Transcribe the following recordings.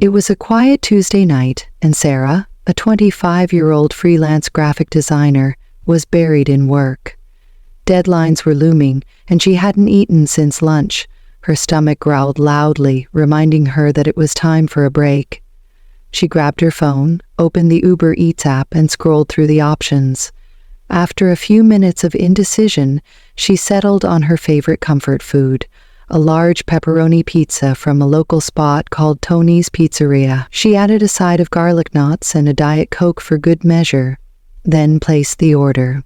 It was a quiet Tuesday night, and Sarah, a 25-year-old freelance graphic designer, was buried in work. Deadlines were looming, and she hadn't eaten since lunch. Her stomach growled loudly, reminding her that it was time for a break. She grabbed her phone, opened the Uber Eats app, and scrolled through the options. After a few minutes of indecision, she settled on her favorite comfort food, a large pepperoni pizza from a local spot called Tony's Pizzeria. She added a side of garlic knots and a Diet Coke for good measure, then placed the order.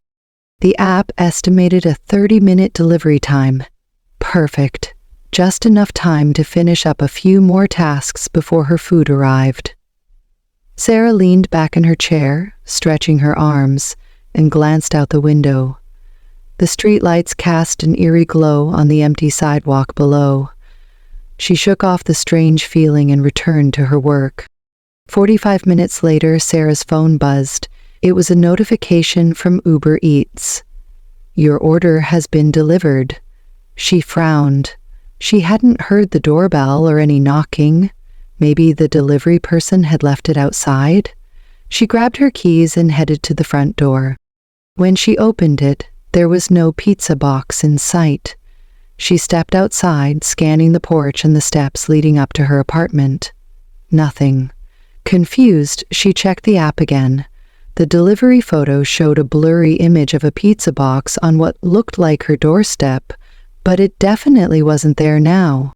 The app estimated a 30-minute delivery time. Perfect. Just enough time to finish up a few more tasks before her food arrived. Sarah leaned back in her chair, stretching her arms, and glanced out the window. The streetlights cast an eerie glow on the empty sidewalk below. She shook off the strange feeling and returned to her work. 45 minutes later, Sarah's phone buzzed. It was a notification from Uber Eats. "Your order has been delivered." She frowned. She hadn't heard the doorbell or any knocking. Maybe the delivery person had left it outside? She grabbed her keys and headed to the front door. When she opened it, there was no pizza box in sight. She stepped outside, scanning the porch and the steps leading up to her apartment. Nothing. Confused, she checked the app again. The delivery photo showed a blurry image of a pizza box on what looked like her doorstep, but it definitely wasn't there now.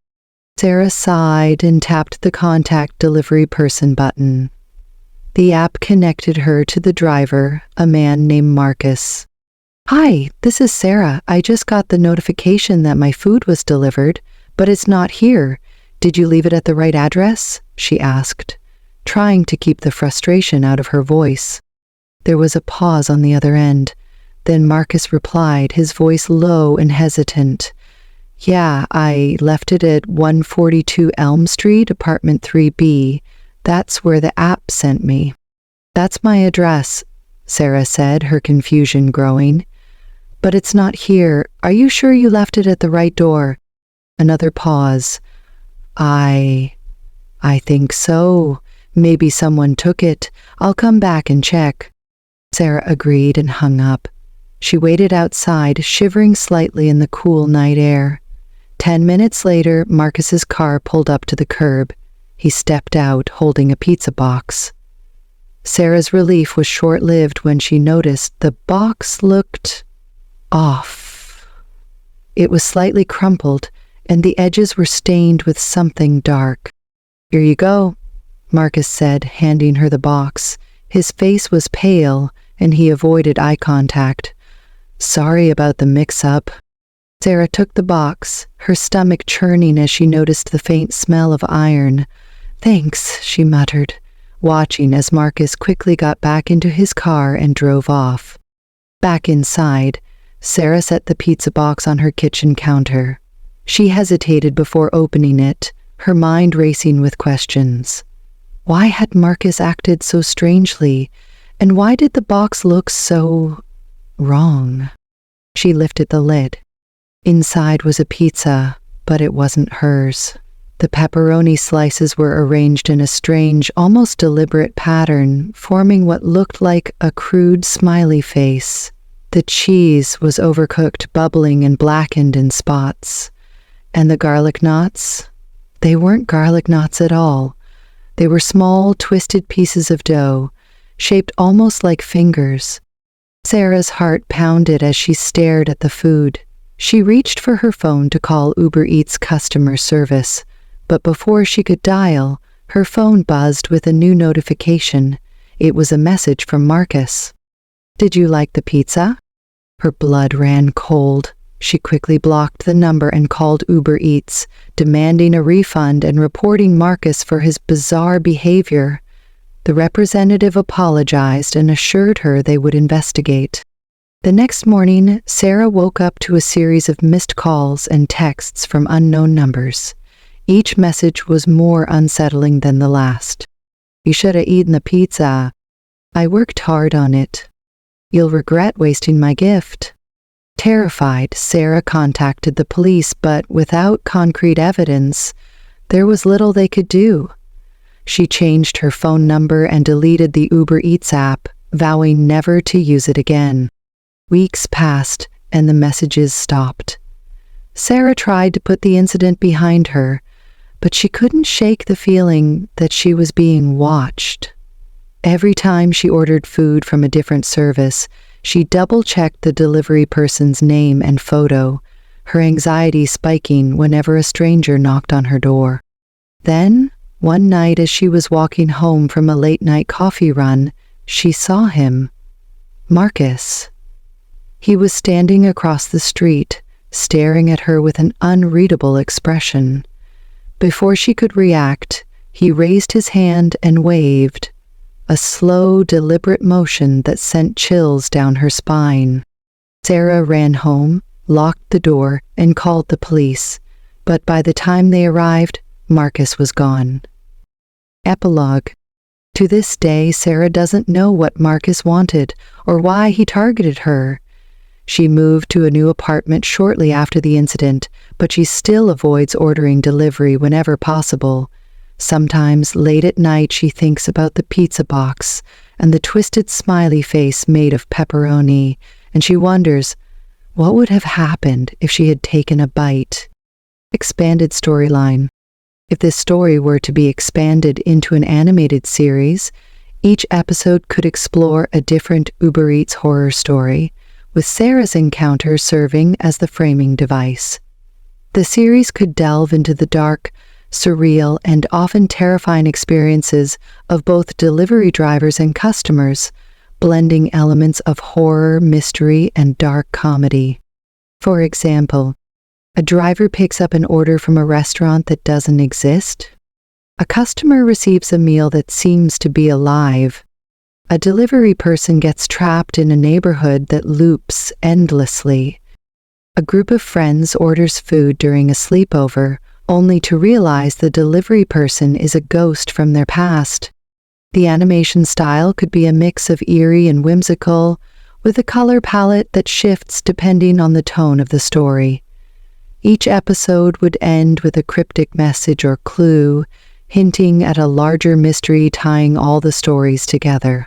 Sarah sighed and tapped the Contact Delivery Person button. The app connected her to the driver, a man named Marcus. "Hi, this is Sarah. I just got the notification that my food was delivered, but it's not here. Did you leave it at the right address?" she asked, trying to keep the frustration out of her voice. There was a pause on the other end. Then Marcus replied, his voice low and hesitant. "Yeah, I left it at 142 Elm Street, apartment 3B. That's where the app sent me." "That's my address," Sarah said, her confusion growing. "But it's not here. Are you sure you left it at the right door?" Another pause. I think so. Maybe someone took it. I'll come back and check." Sarah agreed and hung up. She waited outside, shivering slightly in the cool night air. 10 minutes later, Marcus's car pulled up to the curb. He stepped out, holding a pizza box. Sarah's relief was short-lived when she noticed the box looked off. It was slightly crumpled, and the edges were stained with something dark. "Here you go," Marcus said, handing her the box. His face was pale, and he avoided eye contact. "Sorry about the mix-up." Sarah took the box, her stomach churning as she noticed the faint smell of iron. "Thanks," she muttered, watching as Marcus quickly got back into his car and drove off. Back inside, Sarah set the pizza box on her kitchen counter. She hesitated before opening it, her mind racing with questions. Why had Marcus acted so strangely, and why did the box look so wrong? She lifted the lid. Inside was a pizza, but it wasn't hers. The pepperoni slices were arranged in a strange, almost deliberate pattern, forming what looked like a crude smiley face. The cheese was overcooked, bubbling, and blackened in spots. And the garlic knots? They weren't garlic knots at all. They were small, twisted pieces of dough, shaped almost like fingers. Sarah's heart pounded as she stared at the food. She reached for her phone to call Uber Eats customer service, but before she could dial, her phone buzzed with a new notification. It was a message from Marcus. "Did you like the pizza?" Her blood ran cold. She quickly blocked the number and called Uber Eats, demanding a refund and reporting Marcus for his bizarre behavior. The representative apologized and assured her they would investigate. The next morning, Sarah woke up to a series of missed calls and texts from unknown numbers. Each message was more unsettling than the last. "You should have eaten the pizza. I worked hard on it. You'll regret wasting my gift." Terrified, Sarah contacted the police, but without concrete evidence, there was little they could do. She changed her phone number and deleted the Uber Eats app, vowing never to use it again. Weeks passed, and the messages stopped. Sarah tried to put the incident behind her, but she couldn't shake the feeling that she was being watched. Every time she ordered food from a different service, she double-checked the delivery person's name and photo, her anxiety spiking whenever a stranger knocked on her door. Then, one night as she was walking home from a late-night coffee run, she saw him. Marcus. He was standing across the street, staring at her with an unreadable expression. Before she could react, he raised his hand and waved, a slow, deliberate motion that sent chills down her spine. Sarah ran home, locked the door, and called the police, but by the time they arrived, Marcus was gone. Epilogue. To this day, Sarah doesn't know what Marcus wanted or why he targeted her. She moved to a new apartment shortly after the incident, but she still avoids ordering delivery whenever possible. Sometimes, late at night, she thinks about the pizza box and the twisted smiley face made of pepperoni, and she wonders, what would have happened if she had taken a bite? Expanded storyline. If this story were to be expanded into an animated series, each episode could explore a different Uber Eats horror story, with Sarah's encounter serving as the framing device. The series could delve into the dark, surreal, and often terrifying experiences of both delivery drivers and customers, blending elements of horror, mystery, and dark comedy. For example, a driver picks up an order from a restaurant that doesn't exist. A customer receives a meal that seems to be alive. A delivery person gets trapped in a neighborhood that loops endlessly. A group of friends orders food during a sleepover, only to realize the delivery person is a ghost from their past. The animation style could be a mix of eerie and whimsical, with a color palette that shifts depending on the tone of the story. Each episode would end with a cryptic message or clue, hinting at a larger mystery tying all the stories together.